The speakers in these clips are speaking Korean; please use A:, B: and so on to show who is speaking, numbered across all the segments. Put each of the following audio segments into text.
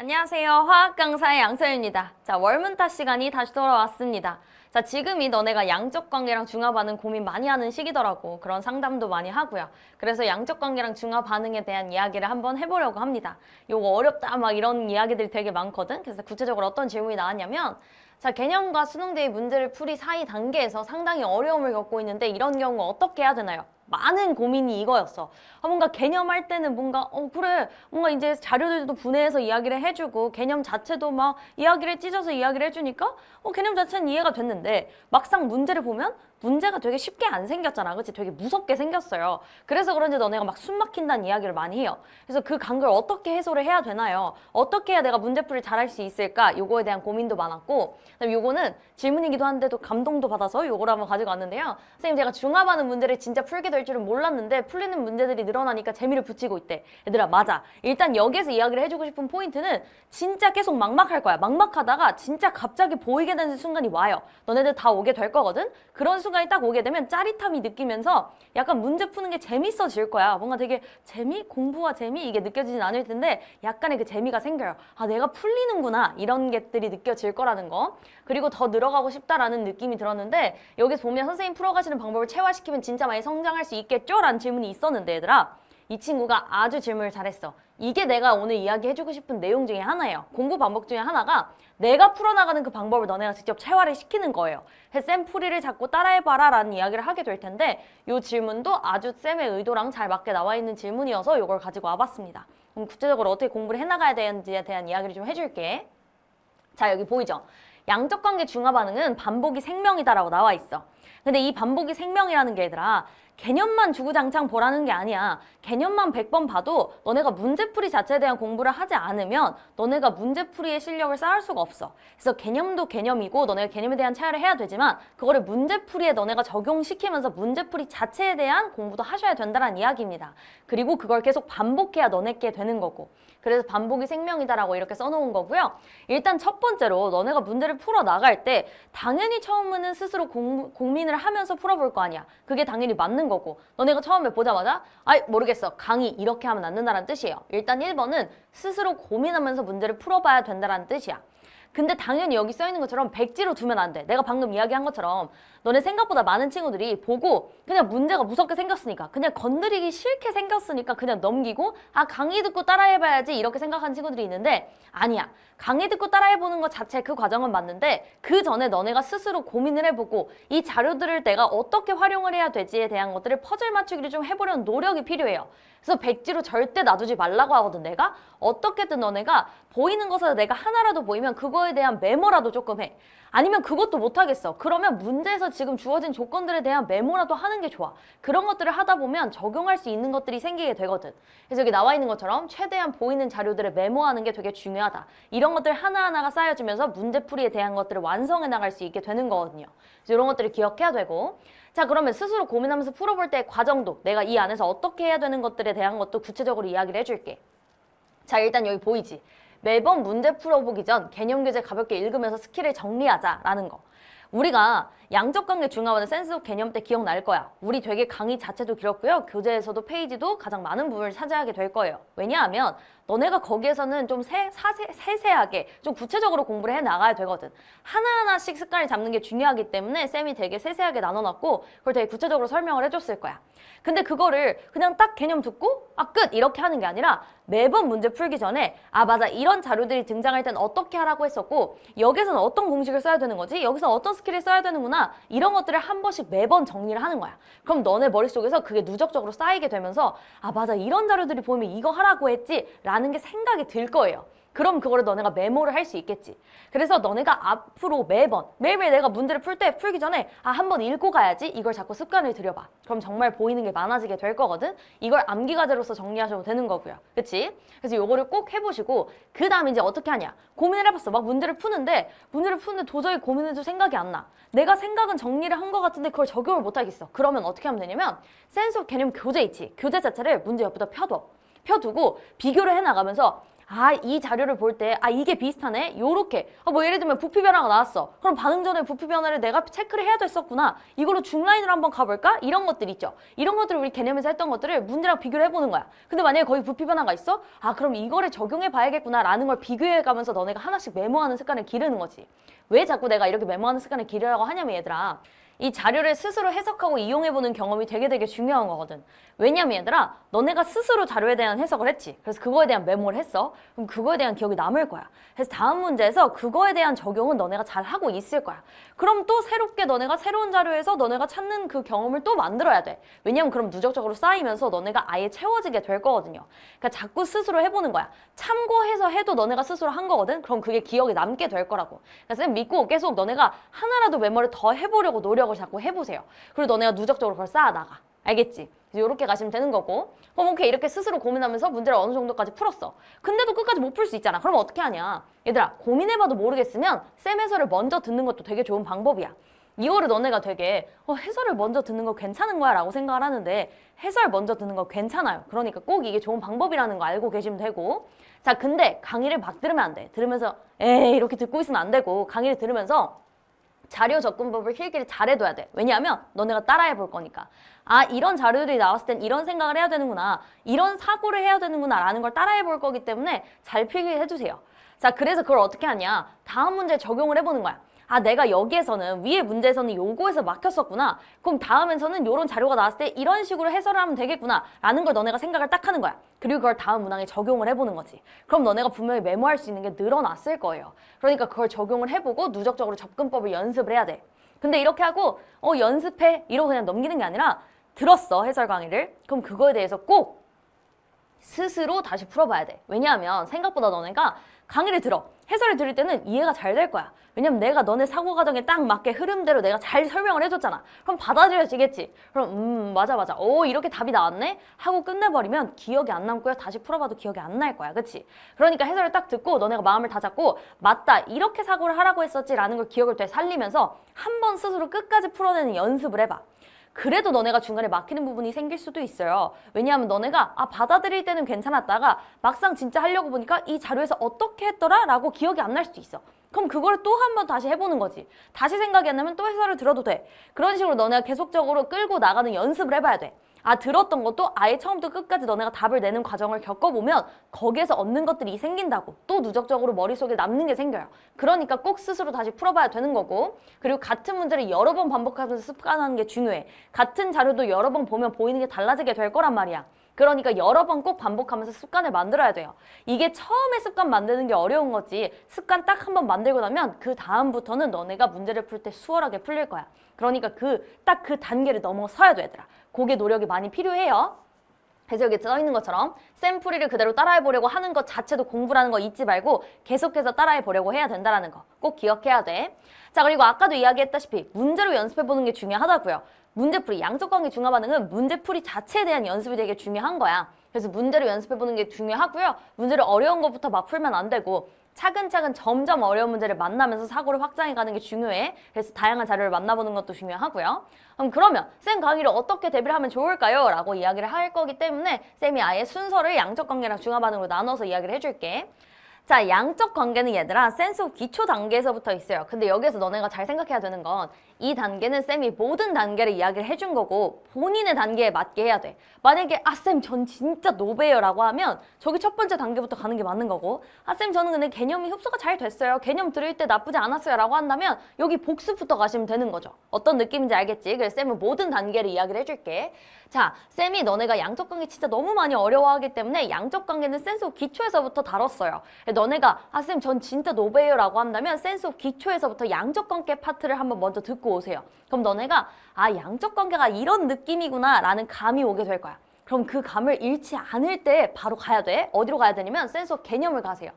A: 안녕하세요. 화학 강사의 양서윤입니다. 자, 월문타 시간이 다시 돌아왔습니다. 자, 지금이 너네가 양적 관계랑 중화 반응 고민 많이 하는 시기더라고. 그런 상담도 많이 하고요. 그래서 양적 관계랑 중화 반응에 대한 이야기를 한번 해보려고 합니다. 요거 어렵다 막 이런 이야기들이 되게 많거든. 그래서 구체적으로 어떤 질문이 나왔냐면 자, 개념과 수능대의 문제를 풀이 사이 단계에서 상당히 어려움을 겪고 있는데 이런 경우 어떻게 해야 되나요? 많은 고민이 이거였어. 뭔가 개념할 때는 뭔가 그래 뭔가 이제 자료들도 분해해서 이야기를 해주고 개념 자체도 막 이야기를 찢어서 이야기를 해주니까 개념 자체는 이해가 됐는데 막상 문제를 보면 문제가 되게 쉽게 안 생겼잖아. 그치? 되게 무섭게 생겼어요. 그래서 그런지 너네가 막 숨 막힌다는 이야기를 많이 해요. 그래서 그 간걸 어떻게 해소를 해야 되나요? 어떻게 해야 내가 문제풀이를 잘할 수 있을까? 요거에 대한 고민도 많았고 그다음에 요거는 질문이기도 한데도 감동도 받아서 요거를 한번 가지고 왔는데요. 선생님 제가 중화반응 문제를 진짜 풀게 될 줄은 몰랐는데 풀리는 문제들이 늘어나니까 재미를 붙이고 있대. 얘들아 맞아. 일단 여기에서 이야기를 해주고 싶은 포인트는 진짜 계속 막막할 거야. 막막하다가 진짜 갑자기 보이게 되는 순간이 와요. 너네들 다 오게 될 거거든? 그런 순간이 딱 오게 되면 짜릿함이 느끼면서 약간 문제 푸는 게 재밌어질 거야. 뭔가 되게 공부와 재미 이게 느껴지진 않을 텐데 약간의 그 재미가 생겨요. 아, 내가 풀리는구나. 이런 것들이 느껴질 거라는 거. 그리고 더 늘어가고 싶다라는 느낌이 들었는데 여기서 보면 선생님 풀어가시는 방법을 체화시키면 진짜 많이 성장할 수 있겠죠? 라는 질문이 있었는데 얘들아 이 친구가 아주 질문을 잘했어. 이게 내가 오늘 이야기해주고 싶은 내용 중에 하나예요. 공부 방법 중에 하나가 내가 풀어나가는 그 방법을 너네가 직접 체화를 시키는 거예요. 쌤 풀이를 자꾸 따라해봐라 라는 이야기를 하게 될 텐데 이 질문도 아주 쌤의 의도랑 잘 맞게 나와 있는 질문이어서 이걸 가지고 와봤습니다. 그럼 구체적으로 어떻게 공부를 해나가야 되는지에 대한 이야기를 좀 해줄게. 자, 여기 보이죠? 양적 관계 중화 반응은 반복이 생명이다라고 나와 있어. 근데 이 반복이 생명이라는 게 얘들아 개념만 주구장창 보라는 게 아니야. 개념만 100번 봐도 너네가 문제풀이 자체에 대한 공부를 하지 않으면 너네가 문제풀이의 실력을 쌓을 수가 없어. 그래서 개념도 개념이고 너네가 개념에 대한 체화를 해야 되지만 그거를 문제풀이에 너네가 적용시키면서 문제풀이 자체에 대한 공부도 하셔야 된다는 이야기입니다. 그리고 그걸 계속 반복해야 너네께 되는 거고. 그래서 반복이 생명이다라고 이렇게 써놓은 거고요. 일단 첫 번째로 너네가 문제를 풀어 나갈 때 당연히 처음에는 스스로 고민을 하면서 풀어볼 거 아니야. 그게 당연히 맞는 거고 너네가 처음에 보자마자 아이 모르겠어 강의 이렇게 하면 안 된다는 뜻이에요. 일단 1번은 스스로 고민하면서 문제를 풀어봐야 된다는 뜻이야. 근데 당연히 여기 써있는 것처럼 백지로 두면 안 돼. 내가 방금 이야기한 것처럼 너네 생각보다 많은 친구들이 보고 그냥 문제가 무섭게 생겼으니까 그냥 건드리기 싫게 생겼으니까 그냥 넘기고 아 강의 듣고 따라해봐야지 이렇게 생각하는 친구들이 있는데 아니야. 강의 듣고 따라해보는 것 자체 그 과정은 맞는데 그 전에 너네가 스스로 고민을 해보고 이 자료들을 내가 어떻게 활용을 해야 되지에 대한 것들을 퍼즐 맞추기를 좀 해보려는 노력이 필요해요. 그래서 백지로 절대 놔두지 말라고 하거든. 내가 어떻게든 너네가 보이는 것에서 내가 하나라도 보이면 그거에 대한 메모라도 조금 해. 아니면 그것도 못하겠어. 그러면 문제에서 지금 주어진 조건들에 대한 메모라도 하는 게 좋아. 그런 것들을 하다 보면 적용할 수 있는 것들이 생기게 되거든. 그래서 여기 나와 있는 것처럼 최대한 보이는 자료들을 메모하는 게 되게 중요하다. 이런 것들 하나하나가 쌓여지면서 문제풀이에 대한 것들을 완성해 나갈 수 있게 되는 거거든요. 그래서 이런 것들을 기억해야 되고 자 그러면 스스로 고민하면서 풀어볼 때의 과정도 내가 이 안에서 어떻게 해야 되는 것들에 대한 것도 구체적으로 이야기를 해줄게. 자 일단 여기 보이지? 매번 문제 풀어보기 전 개념 교재 가볍게 읽으면서 스킬을 정리하자라는 거. 우리가 양적 관계 중화반응 센스 개념 때 기억날 거야. 우리 되게 강의 자체도 길었고요. 교재에서도 페이지도 가장 많은 부분을 차지하게 될 거예요. 왜냐하면 너네가 거기에서는 좀 세세하게 좀 구체적으로 공부를 해 나가야 되거든. 하나하나씩 습관을 잡는 게 중요하기 때문에 쌤이 되게 세세하게 나눠놨고 그걸 되게 구체적으로 설명을 해줬을 거야. 근데 그거를 그냥 딱 개념 듣고 끝 이렇게 하는 게 아니라 매번 문제 풀기 전에 맞아 이런 자료들이 등장할 땐 어떻게 하라고 했었고 여기서는 어떤 공식을 써야 되는 거지? 여기서 어떤 스킬을 써야 되는구나 이런 것들을 한 번씩 매번 정리를 하는 거야. 그럼 너네 머릿속에서 그게 누적적으로 쌓이게 되면서 맞아 이런 자료들이 보이면 이거 하라고 했지 라는 게 생각이 들 거예요. 그럼 그거를 너네가 메모를 할 수 있겠지. 그래서 너네가 앞으로 매일매일 내가 문제를 풀기 전에 한번 읽고 가야지 이걸 자꾸 습관을 들여봐. 그럼 정말 보이는 게 많아지게 될 거거든. 이걸 암기 과제로서 정리하셔도 되는 거고요. 그치? 그래서 요거를 꼭 해보시고 그 다음 이제 어떻게 하냐. 고민을 해봤어. 막 문제를 푸는데 도저히 고민해도 생각이 안 나. 내가 생각은 정리를 한 것 같은데 그걸 적용을 못 하겠어. 그러면 어떻게 하면 되냐면 센스 오브 개념 교재 있지. 교재 자체를 문제 옆에다 펴두고 비교를 해나가면서 아, 이 자료를 볼 때, 아, 이게 비슷하네? 요렇게. 뭐 예를 들면 부피 변화가 나왔어. 그럼 반응 전에 부피 변화를 내가 체크를 해야 됐었구나. 이걸로 중라인으로 한번 가볼까? 이런 것들 있죠. 이런 것들을 우리 개념에서 했던 것들을 문제랑 비교를 해보는 거야. 근데 만약에 거기 부피 변화가 있어? 아, 그럼 이거를 적용해 봐야겠구나 라는 걸 비교해가면서 너네가 하나씩 메모하는 습관을 기르는 거지. 왜 자꾸 내가 이렇게 메모하는 습관을 기르라고 하냐면 얘들아. 이 자료를 스스로 해석하고 이용해보는 경험이 되게 중요한 거거든. 왜냐면 얘들아, 너네가 스스로 자료에 대한 해석을 했지. 그래서 그거에 대한 메모를 했어. 그럼 그거에 대한 기억이 남을 거야. 그래서 다음 문제에서 그거에 대한 적용은 너네가 잘 하고 있을 거야. 그럼 또 새롭게 너네가 새로운 자료에서 너네가 찾는 그 경험을 또 만들어야 돼. 왜냐면 그럼 누적적으로 쌓이면서 너네가 아예 채워지게 될 거거든요. 그러니까 자꾸 스스로 해보는 거야. 참고해서 해도 너네가 스스로 한 거거든. 그럼 그게 기억에 남게 될 거라고. 그래서 믿고 계속 너네가 하나라도 메모를 더 해보려고 노력을 자꾸 해보세요. 그리고 너네가 누적적으로 그걸 쌓아나가. 알겠지? 이렇게 가시면 되는 거고. 그럼 오케이, 이렇게 스스로 고민하면서 문제를 어느 정도까지 풀었어. 근데도 끝까지 못 풀 수 있잖아. 그럼 어떻게 하냐? 얘들아, 고민해봐도 모르겠으면 쌤 해설을 먼저 듣는 것도 되게 좋은 방법이야. 이거를 너네가 되게 해설을 먼저 듣는 거 괜찮은 거야 라고 생각을 하는데 해설 먼저 듣는 거 괜찮아요. 그러니까 꼭 이게 좋은 방법이라는 거 알고 계시면 되고. 자, 근데 강의를 막 들으면 안 돼. 들으면서 에이 이렇게 듣고 있으면 안 되고 강의를 들으면서 자료 접근법을 필기를 잘해둬야 돼. 왜냐하면 너네가 따라해 볼 거니까. 아, 이런 자료들이 나왔을 땐 이런 생각을 해야 되는구나. 이런 사고를 해야 되는구나 라는 걸 따라해 볼 거기 때문에 잘 필기해 주세요. 자, 그래서 그걸 어떻게 하냐. 다음 문제에 적용을 해보는 거야. 아, 내가 여기에서는 위에 문제에서는 요거에서 막혔었구나. 그럼 다음에서는 요런 자료가 나왔을 때 이런 식으로 해설을 하면 되겠구나 라는 걸 너네가 생각을 딱 하는 거야. 그리고 그걸 다음 문항에 적용을 해보는 거지. 그럼 너네가 분명히 메모할 수 있는 게 늘어났을 거예요. 그러니까 그걸 적용을 해보고 누적적으로 접근법을 연습을 해야 돼. 근데 이렇게 하고 연습해 이러고 그냥 넘기는 게 아니라 들었어, 해설 강의를. 그럼 그거에 대해서 꼭 스스로 다시 풀어봐야 돼. 왜냐하면 생각보다 너네가 강의를 들어. 해설을 들을 때는 이해가 잘 될 거야. 왜냐면 내가 너네 사고 과정에 딱 맞게 흐름대로 내가 잘 설명을 해줬잖아. 그럼 받아들여지겠지. 그럼 맞아. 오, 이렇게 답이 나왔네? 하고 끝내버리면 기억이 안 남고요. 다시 풀어봐도 기억이 안 날 거야. 그치? 그러니까 해설을 딱 듣고 너네가 마음을 다 잡고 맞다. 이렇게 사고를 하라고 했었지 라는 걸 기억을 되살리면서 한 번 스스로 끝까지 풀어내는 연습을 해봐. 그래도 너네가 중간에 막히는 부분이 생길 수도 있어요. 왜냐하면 너네가 받아들일 때는 괜찮았다가 막상 진짜 하려고 보니까 이 자료에서 어떻게 했더라? 라고 기억이 안 날 수도 있어. 그럼 그걸 또 한 번 다시 해보는 거지. 다시 생각이 안 나면 또 해설을 들어도 돼. 그런 식으로 너네가 계속적으로 끌고 나가는 연습을 해봐야 돼. 들었던 것도 아예 처음부터 끝까지 너네가 답을 내는 과정을 겪어보면 거기에서 얻는 것들이 생긴다고. 또 누적적으로 머릿속에 남는 게 생겨요. 그러니까 꼭 스스로 다시 풀어봐야 되는 거고. 그리고 같은 문제를 여러 번 반복하면서 습관하는 게 중요해. 같은 자료도 여러 번 보면 보이는 게 달라지게 될 거란 말이야. 그러니까 여러 번 꼭 반복하면서 습관을 만들어야 돼요. 이게 처음에 습관 만드는 게 어려운 거지. 습관 딱 한 번 만들고 나면 그 다음부터는 너네가 문제를 풀 때 수월하게 풀릴 거야. 그러니까 딱 그 단계를 넘어서야 돼, 얘들아. 그게 노력이 많이 필요해요. 그래서 여기 써있는 것처럼 샘플이를 그대로 따라해보려고 하는 것 자체도 공부라는 거 잊지 말고 계속해서 따라해보려고 해야 된다는 거 꼭 기억해야 돼. 자, 그리고 아까도 이야기했다시피 문제로 연습해보는 게 중요하다고요. 문제풀이, 양적 관계 중화 반응은 문제풀이 자체에 대한 연습이 되게 중요한 거야. 그래서 문제로 연습해보는 게 중요하고요. 문제를 어려운 것부터 막 풀면 안 되고 차근차근 점점 어려운 문제를 만나면서 사고를 확장해가는 게 중요해. 그래서 다양한 자료를 만나보는 것도 중요하고요. 그러면 쌤 강의를 어떻게 대비를 하면 좋을까요? 라고 이야기를 할 거기 때문에 쌤이 아예 순서를 양적 관계랑 중화 반응으로 나눠서 이야기를 해줄게. 자, 양적 관계는 얘들아 센스 오브 기초 단계에서부터 있어요. 근데 여기서 너네가 잘 생각해야 되는 건 이 단계는 쌤이 모든 단계를 이야기를 해준 거고 본인의 단계에 맞게 해야 돼. 만약에 쌤 전 진짜 노베예요 라고 하면 저기 첫 번째 단계부터 가는 게 맞는 거고 쌤 저는 근데 개념이 흡수가 잘 됐어요. 개념 들을 때 나쁘지 않았어요 라고 한다면 여기 복습부터 가시면 되는 거죠. 어떤 느낌인지 알겠지? 그래서 쌤은 모든 단계를 이야기를 해줄게. 자, 쌤이 너네가 양적 관계 진짜 너무 많이 어려워하기 때문에 양적 관계는 센스 오브 기초에서부터 다뤘어요. 너네가 쌤 전 진짜 노베예요 라고 한다면 센스 오브 기초에서부터 양적 관계 파트를 한번 먼저 듣고 오세요. 그럼 너네가 양적 관계가 이런 느낌이구나 라는 감이 오게 될 거야. 그럼 그 감을 잃지 않을 때 바로 가야 돼. 어디로 가야 되냐면 센스 오브 개념을 가세요.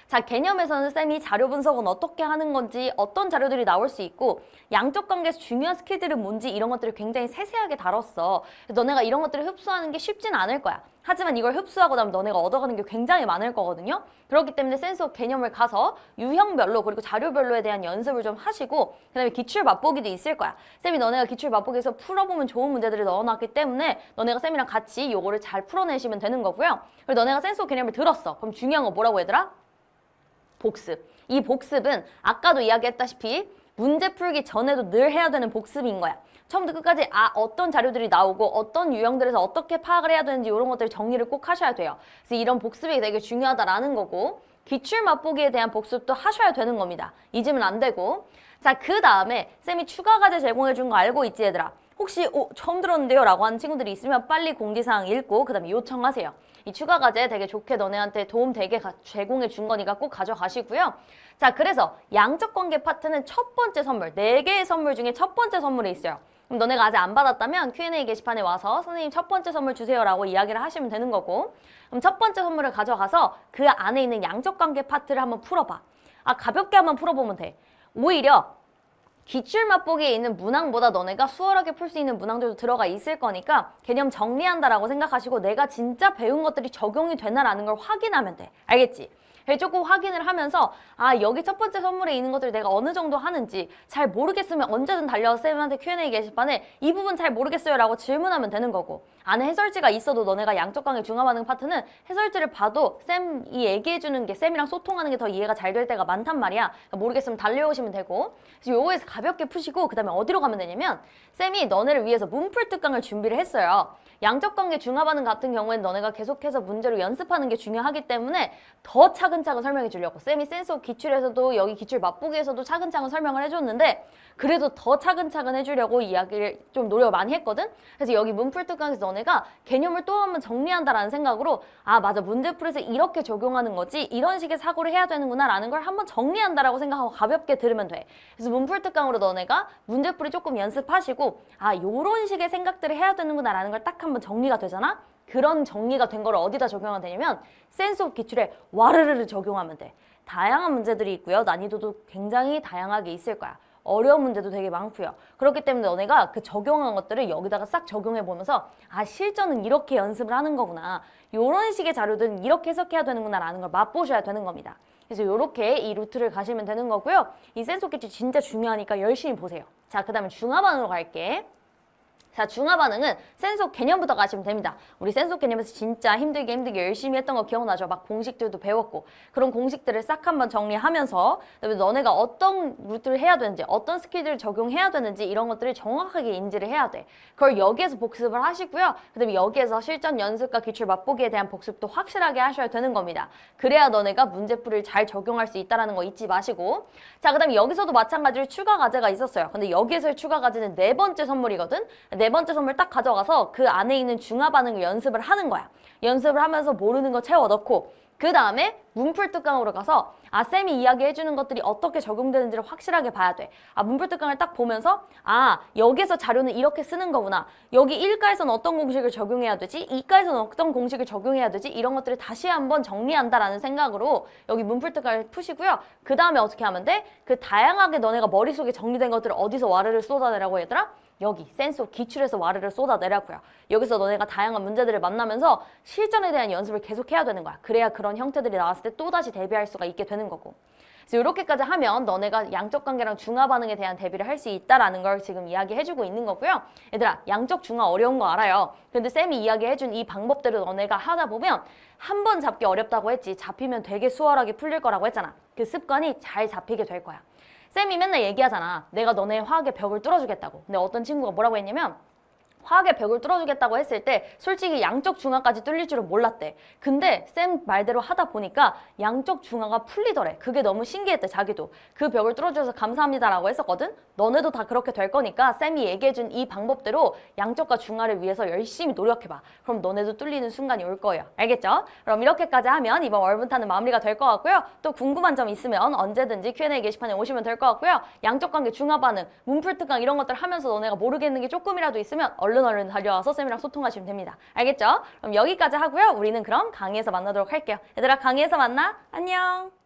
A: 자, 개념에서는 쌤이 자료 분석은 어떻게 하는 건지, 어떤 자료들이 나올 수 있고, 양적 관계에서 중요한 스킬들은 뭔지 이런 것들을 굉장히 세세하게 다뤘어. 너네가 이런 것들을 흡수하는 게 쉽진 않을 거야. 하지만 이걸 흡수하고 나면 너네가 얻어가는 게 굉장히 많을 거거든요. 그렇기 때문에 센스 오브 개념을 가서 유형별로 그리고 자료별로에 대한 연습을 좀 하시고 그 다음에 기출 맛보기도 있을 거야. 쌤이 너네가 기출 맛보기에서 풀어보면 좋은 문제들을 넣어놨기 때문에 너네가 쌤이랑 같이 요거를 잘 풀어내시면 되는 거고요. 그리고 너네가 센스 오브 개념을 들었어. 그럼 중요한 거 뭐라고 얘들아? 복습. 이 복습은 아까도 이야기했다시피 문제 풀기 전에도 늘 해야 되는 복습인 거야. 처음부터 끝까지 어떤 자료들이 나오고 어떤 유형들에서 어떻게 파악을 해야 되는지 이런 것들 정리를 꼭 하셔야 돼요. 그래서 이런 복습이 되게 중요하다라는 거고 기출 맛보기에 대한 복습도 하셔야 되는 겁니다. 잊으면 안 되고 자, 그 다음에 쌤이 추가 과제 제공해 준 거 알고 있지 얘들아? 혹시 처음 들었는데요? 라고 하는 친구들이 있으면 빨리 공지사항 읽고 그 다음에 요청하세요. 이 추가 과제 되게 좋게 너네한테 도움 되게 제공해 준 거니까 꼭 가져가시고요. 자, 그래서 양적 관계 파트는 첫 번째 선물, 4개의 선물 중에 첫 번째 선물이 있어요. 그럼 너네가 아직 안 받았다면 Q&A 게시판에 와서 선생님 첫 번째 선물 주세요 라고 이야기를 하시면 되는 거고 그럼 첫 번째 선물을 가져가서 그 안에 있는 양적 관계 파트를 한번 풀어봐. 가볍게 한번 풀어보면 돼. 오히려 기출 맛보기에 있는 문항보다 너네가 수월하게 풀 수 있는 문항들도 들어가 있을 거니까 개념 정리한다라고 생각하시고 내가 진짜 배운 것들이 적용이 되나라는 걸 확인하면 돼. 알겠지? 조금 확인을 하면서 여기 첫 번째 선물에 있는 것들 내가 어느 정도 하는지 잘 모르겠으면 언제든 달려서 쌤한테 Q&A 게시판에 이 부분 잘 모르겠어요 라고 질문하면 되는 거고 안에 해설지가 있어도 너네가 양적 관계 중화반응 파트는 해설지를 봐도 쌤이 얘기해주는 게 쌤이랑 소통하는 게 더 이해가 잘 될 때가 많단 말이야. 그러니까 모르겠으면 달려오시면 되고 그래서 요거에서 가볍게 푸시고 그 다음에 어디로 가면 되냐면 쌤이 너네를 위해서 문풀 특강을 준비를 했어요. 양적 관계 중화반응 같은 경우에는 너네가 계속해서 문제로 연습하는 게 중요하기 때문에 더 차근차근 설명해 주려고 쌤이 센스 오브 기출에서도 여기 기출 맛보기에서도 차근차근 설명을 해줬는데 그래도 더 차근차근 해주려고 이야기를 좀 노력을 많이 했거든. 그래서 여기 문풀 특강에서 너네가 개념을 또 한번 정리한다라는 생각으로 맞아 문제풀이에서 이렇게 적용하는 거지 이런 식의 사고를 해야 되는구나 라는 걸 한번 정리한다라고 생각하고 가볍게 들으면 돼. 그래서 문풀 특강으로 너네가 문제풀이 조금 연습하시고 요런 식의 생각들을 해야 되는구나 라는 걸 딱 한번 정리가 되잖아. 그런 정리가 된 거를 어디다 적용하면 되냐면 센스 오브 기출에 와르르르 적용하면 돼. 다양한 문제들이 있고요. 난이도도 굉장히 다양하게 있을 거야. 어려운 문제도 되게 많고요. 그렇기 때문에 너네가 그 적용한 것들을 여기다가 싹 적용해 보면서 실전은 이렇게 연습을 하는 거구나. 이런 식의 자료들은 이렇게 해석해야 되는구나 라는 걸 맛보셔야 되는 겁니다. 그래서 이렇게 이 루트를 가시면 되는 거고요. 이 센스 오브 기출 진짜 중요하니까 열심히 보세요. 자, 그 다음에 중화반응으로 갈게. 자, 중화반응은 센스 오브 개념부터 가시면 됩니다. 우리 센스 오브 개념에서 진짜 힘들게 열심히 했던 거 기억나죠? 막 공식들도 배웠고 그런 공식들을 싹 한번 정리하면서 그다음에 너네가 어떤 루트를 해야 되는지 어떤 스킬들을 적용해야 되는지 이런 것들을 정확하게 인지를 해야 돼. 그걸 여기에서 복습을 하시고요. 그다음에 여기에서 실전 연습과 기출 맛보기에 대한 복습도 확실하게 하셔야 되는 겁니다. 그래야 너네가 문제풀이를 잘 적용할 수 있다는 거 잊지 마시고 자, 그다음에 여기서도 마찬가지로 추가 과제가 있었어요. 근데 여기에서의 추가 과제는 4번째 선물이거든. 4번째 선물 딱 가져가서 그 안에 있는 중화 반응을 연습을 하는 거야. 연습을 하면서 모르는 거 채워 넣고 그 다음에 문풀 특강으로 가서 쌤이 이야기해주는 것들이 어떻게 적용되는지를 확실하게 봐야 돼. 문풀 특강을 딱 보면서 여기서 자료는 이렇게 쓰는 거구나. 여기 1과에서는 어떤 공식을 적용해야 되지? 2과에서는 어떤 공식을 적용해야 되지? 이런 것들을 다시 한번 정리한다라는 생각으로 여기 문풀 특강을 푸시고요. 그 다음에 어떻게 하면 돼? 그 다양하게 너네가 머릿속에 정리된 것들을 어디서 와르르 쏟아내라고 얘들아? 여기 센스 오브 기출에서 와르르 쏟아내라고요. 여기서 너네가 다양한 문제들을 만나면서 실전에 대한 연습을 계속 해야 되는 거야. 그래야 그런 형태들이 나왔을 때 또다시 대비할 수가 있게 되는 거고. 그래서 이렇게까지 하면 너네가 양적 관계랑 중화 반응에 대한 대비를 할 수 있다라는 걸 지금 이야기해주고 있는 거고요. 얘들아, 양적 중화 어려운 거 알아요. 근데 쌤이 이야기해준 이 방법대로 너네가 하다 보면 한 번 잡기 어렵다고 했지 잡히면 되게 수월하게 풀릴 거라고 했잖아. 그 습관이 잘 잡히게 될 거야. 쌤이 맨날 얘기하잖아. 내가 너네 화학의 벽을 뚫어주겠다고. 근데 어떤 친구가 뭐라고 했냐면 화학의 벽을 뚫어주겠다고 했을 때 솔직히 양적 중화까지 뚫릴 줄은 몰랐대. 근데 쌤 말대로 하다 보니까 양적 중화가 풀리더래. 그게 너무 신기했대, 자기도. 그 벽을 뚫어주셔서 감사합니다라고 했었거든. 너네도 다 그렇게 될 거니까 쌤이 얘기해준 이 방법대로 양적과 중화를 위해서 열심히 노력해봐. 그럼 너네도 뚫리는 순간이 올 거예요. 알겠죠? 그럼 이렇게까지 하면 이번 월분타는 마무리가 될 것 같고요. 또 궁금한 점 있으면 언제든지 Q&A 게시판에 오시면 될 것 같고요. 양적 관계 중화 반응, 문풀 특강 이런 것들 하면서 너네가 모르겠는 게 조금이라도 있으면 얼른 달려와서 쌤이랑 소통하시면 됩니다. 알겠죠? 그럼 여기까지 하고요. 우리는 그럼 강의에서 만나도록 할게요. 얘들아, 강의에서 만나. 안녕.